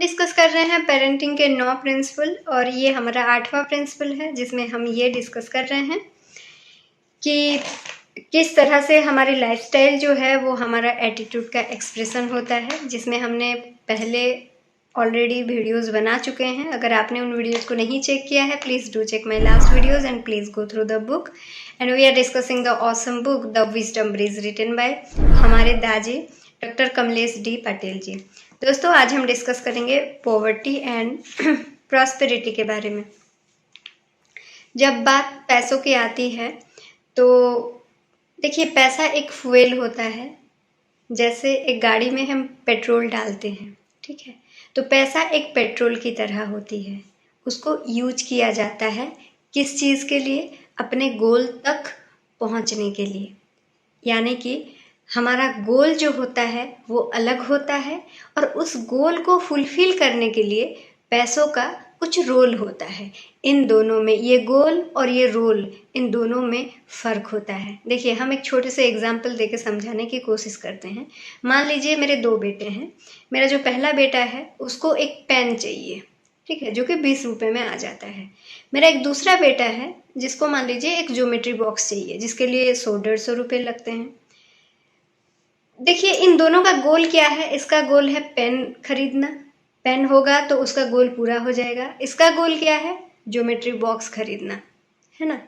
Discuss कर रहे हैं पेरेंटिंग के 9 प्रिंसिपल और ये हमारा 8वां प्रिंसिपल है जिसमें हम ये डिस्कस कर रहे हैं कि किस तरह से हमारी लाइफस्टाइल जो है वो हमारा एटीट्यूड का एक्सप्रेशन होता है, जिसमें हमने पहले ऑलरेडी वीडियोस बना चुके हैं। अगर आपने उन वीडियोस को नहीं चेक किया है, please do check my last videos and please go through the book and we are discussing the awesome book the wisdom bridge written by हमारे दाजी डॉक्टर कमलेश डी पटेल जी। दोस्तों, आज हम डिस्कस करेंगे पॉवर्टी एंड प्रॉस्पेरिटी के बारे में। जब बात पैसों की आती है तो देखिए, पैसा एक फ्यूल होता है। जैसे एक गाड़ी में हम पेट्रोल डालते हैं, ठीक है, तो पैसा एक पेट्रोल की तरह होती है। उसको यूज किया जाता है किस चीज़ के लिए? अपने गोल तक पहुंचने के लिए। यानी कि हमारा गोल जो होता है वो अलग होता है और उस गोल को फुलफिल करने के लिए पैसों का कुछ रोल होता है। इन दोनों में, ये गोल और ये रोल, इन दोनों में फ़र्क होता है। देखिए, हम एक छोटे से एग्जाम्पल देके समझाने की कोशिश करते हैं। मान लीजिए मेरे 2 बेटे हैं। मेरा जो पहला बेटा है उसको एक पेन चाहिए, ठीक है, जो कि 20 रुपये में आ जाता है। मेरा एक दूसरा बेटा है जिसको मान लीजिए एक ज्योमेट्री बॉक्स चाहिए, जिसके लिए 100-150 रुपये लगते हैं। देखिए, इन दोनों का गोल क्या है? इसका गोल है पेन खरीदना, पेन होगा तो उसका गोल पूरा हो जाएगा। इसका गोल क्या है? ज्योमेट्री बॉक्स खरीदना, है ना।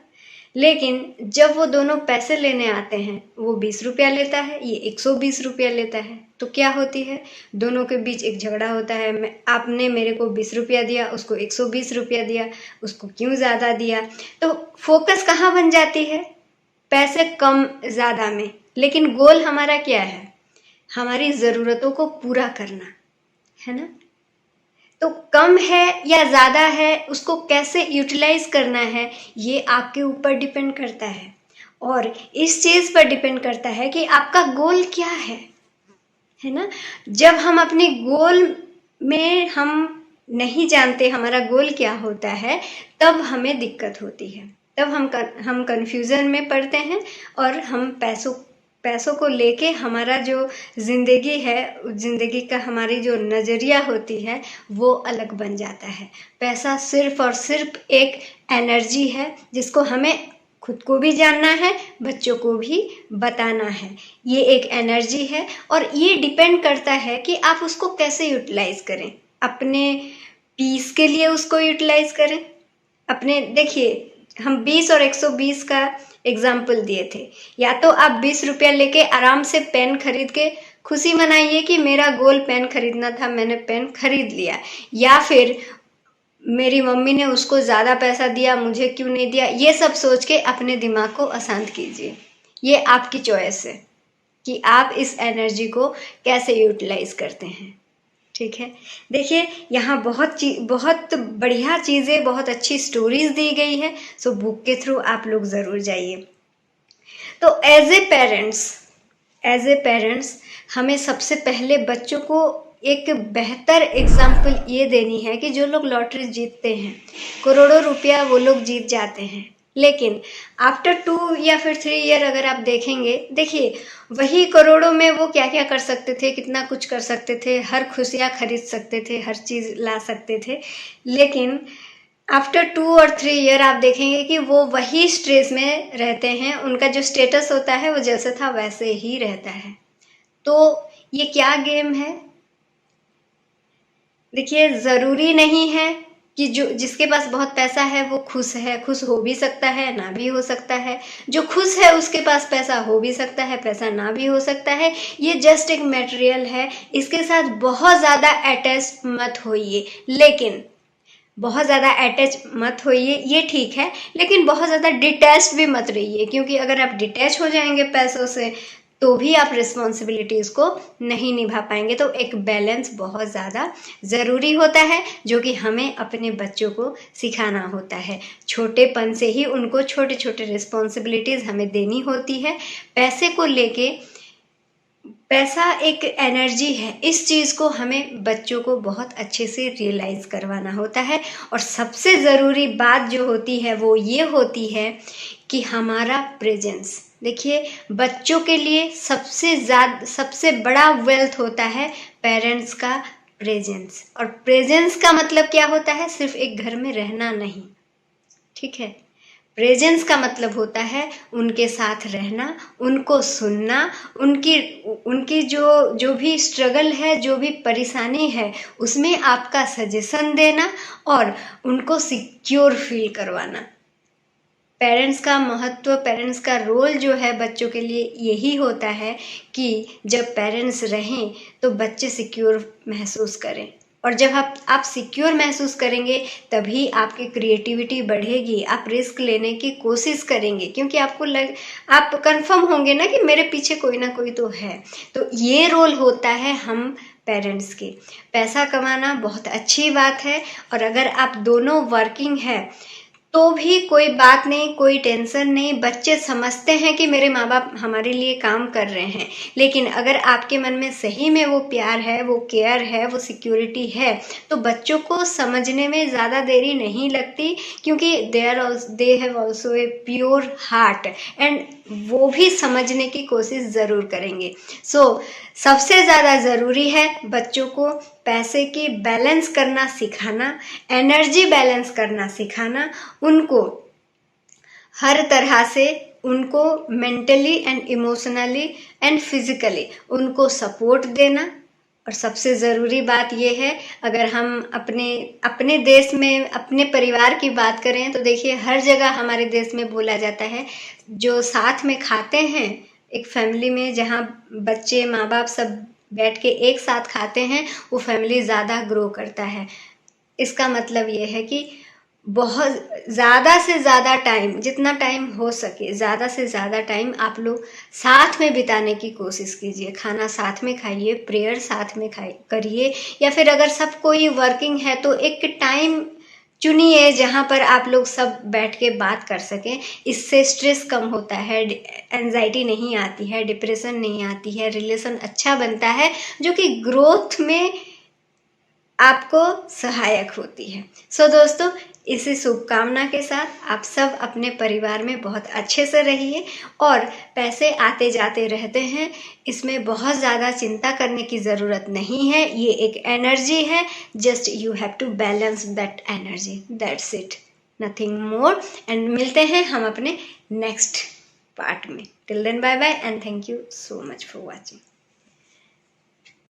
लेकिन जब वो दोनों पैसे लेने आते हैं, वो 20 रुपया लेता है, ये 120 रुपया लेता है, तो क्या होती है? दोनों के बीच एक झगड़ा होता है। आपने मेरे को 20 रुपया दिया, उसको 120 रुपया दिया, उसको क्यों ज़्यादा दिया? तो फोकस कहाँ बन जाती है? पैसे कम ज़्यादा में। लेकिन गोल हमारा क्या है? हमारी ज़रूरतों को पूरा करना, है ना। तो कम है या ज़्यादा है, उसको कैसे यूटिलाइज करना है, ये आपके ऊपर डिपेंड करता है। और इस चीज़ पर डिपेंड करता है कि आपका गोल क्या है ना। जब हम अपने गोल में हम नहीं जानते हमारा गोल क्या होता है, तब हमें दिक्कत होती है। तब हम कन्फ्यूज़न में पड़ते हैं और हम पैसों को लेके हमारा जो ज़िंदगी है, ज़िंदगी का हमारी जो नज़रिया होती है वो अलग बन जाता है। पैसा सिर्फ़ और सिर्फ एक एनर्जी है जिसको हमें खुद को भी जानना है, बच्चों को भी बताना है। ये एक एनर्जी है और ये डिपेंड करता है कि आप उसको कैसे यूटिलाइज़ करें। अपने पीस के लिए उसको यूटिलाइज़ करें। अपने, देखिए, हम 20 और 120 का एग्जाम्पल दिए थे। या तो आप 20 रुपया लेके आराम से पेन खरीद के खुशी मनाइए कि मेरा गोल पेन खरीदना था, मैंने पेन खरीद लिया। या फिर मेरी मम्मी ने उसको ज़्यादा पैसा दिया, मुझे क्यों नहीं दिया, ये सब सोच के अपने दिमाग को अशांत कीजिए। ये आपकी चॉइस है कि आप इस एनर्जी को कैसे यूटिलाइज करते हैं, ठीक है। देखिए, यहाँ बहुत बढ़िया चीज़ें, बहुत अच्छी स्टोरीज दी गई है। सो बुक के थ्रू आप लोग ज़रूर जाइए। तो एज ए पेरेंट्स हमें सबसे पहले बच्चों को एक बेहतर एग्जाम्पल ये देनी है कि जो लोग लॉटरी जीतते हैं, करोड़ों रुपया वो लोग जीत जाते हैं, लेकिन आफ्टर 2 या फिर 3 ईयर अगर आप देखेंगे, देखिए वही करोड़ों में वो क्या क्या कर सकते थे, कितना कुछ कर सकते थे, हर खुशियाँ खरीद सकते थे, हर चीज़ ला सकते थे। लेकिन आफ्टर 2 और 3 ईयर आप देखेंगे कि वो वही स्ट्रेस में रहते हैं। उनका जो स्टेटस होता है वो जैसे था वैसे ही रहता है। तो ये क्या गेम है? देखिए, ज़रूरी नहीं है कि जो जिसके पास बहुत पैसा है वो खुश है। खुश हो भी सकता है, ना भी हो सकता है। जो खुश है उसके पास पैसा हो भी सकता है, पैसा ना भी हो सकता है। ये जस्ट एक मटेरियल है, इसके साथ बहुत ज़्यादा अटैच मत होइए। लेकिन बहुत ज़्यादा अटैच मत होइए, ये ठीक है, लेकिन बहुत ज़्यादा डिटैच भी मत रहिए, क्योंकि अगर आप डिटैच हो जाएंगे पैसों से तो भी आप रिस्पॉन्सिबिलिटीज़ को नहीं निभा पाएंगे। तो एक बैलेंस बहुत ज़्यादा ज़रूरी होता है, जो कि हमें अपने बच्चों को सिखाना होता है। छोटेपन से ही उनको छोटे छोटे रिस्पॉन्सिबिलिटीज़ हमें देनी होती है। पैसे को लेके, पैसा एक एनर्जी है, इस चीज़ को हमें बच्चों को बहुत अच्छे से रियलाइज़ करवाना होता है। और सबसे ज़रूरी बात जो होती है वो ये होती है कि हमारा प्रेजेंस। देखिए, बच्चों के लिए सबसे बड़ा वेल्थ होता है पेरेंट्स का प्रेजेंस। और प्रेजेंस का मतलब क्या होता है? सिर्फ एक घर में रहना नहीं, ठीक है। प्रेजेंस का मतलब होता है उनके साथ रहना, उनको सुनना, उनकी उनकी जो जो भी स्ट्रगल है, जो भी परेशानी है, उसमें आपका सजेशन देना और उनको सिक्योर फील करवाना। पेरेंट्स का महत्व, पेरेंट्स का रोल जो है बच्चों के लिए यही होता है कि जब पेरेंट्स रहें तो बच्चे सिक्योर महसूस करें। और जब आप सिक्योर महसूस करेंगे तभी आपकी क्रिएटिविटी बढ़ेगी, आप रिस्क लेने की कोशिश करेंगे, क्योंकि आप कंफर्म होंगे ना कि मेरे पीछे कोई ना कोई तो है। तो ये रोल होता है हम पेरेंट्स के। पैसा कमाना बहुत अच्छी बात है, और अगर आप दोनों वर्किंग है तो भी कोई बात नहीं, कोई टेंशन नहीं। बच्चे समझते हैं कि मेरे माँ बाप हमारे लिए काम कर रहे हैं, लेकिन अगर आपके मन में सही में वो प्यार है, वो केयर है, वो सिक्योरिटी है, तो बच्चों को समझने में ज़्यादा देरी नहीं लगती, क्योंकि they have also a pure heart, and वो भी समझने की कोशिश ज़रूर करेंगे। सबसे ज़्यादा ज़रूरी है बच्चों को पैसे की बैलेंस करना सिखाना, एनर्जी बैलेंस करना सिखाना, उनको हर तरह से, उनको mentally and emotionally and physically उनको सपोर्ट देना। और सबसे ज़रूरी बात यह है, अगर हम अपने देश में अपने परिवार की बात करें तो देखिए हर जगह हमारे देश में बोला जाता है, जो साथ में खाते हैं एक फैमिली में, जहाँ बच्चे माँ बाप सब बैठ के एक साथ खाते हैं, वो फैमिली ज़्यादा ग्रो करता है। इसका मतलब ये है कि बहुत ज़्यादा से ज़्यादा टाइम, जितना टाइम हो सके ज़्यादा से ज़्यादा टाइम आप लोग साथ में बिताने की कोशिश कीजिए। खाना साथ में खाइए, प्रेयर साथ में करिए, या फिर अगर सब कोई वर्किंग है तो एक टाइम चुनिए जहाँ पर आप लोग सब बैठ के बात कर सकें। इससे स्ट्रेस कम होता है, एंजाइटी नहीं आती है, डिप्रेशन नहीं आती है, रिलेशन अच्छा बनता है, जो कि ग्रोथ में आपको सहायक होती है। दोस्तों, इसी शुभकामना के साथ आप सब अपने परिवार में बहुत अच्छे से रहिए। और पैसे आते जाते रहते हैं, इसमें बहुत ज़्यादा चिंता करने की ज़रूरत नहीं है। ये एक एनर्जी है, just you have to balance that energy, that's it, nothing more. And मिलते हैं हम अपने नेक्स्ट पार्ट में। Till then bye bye and thank you so much for watching.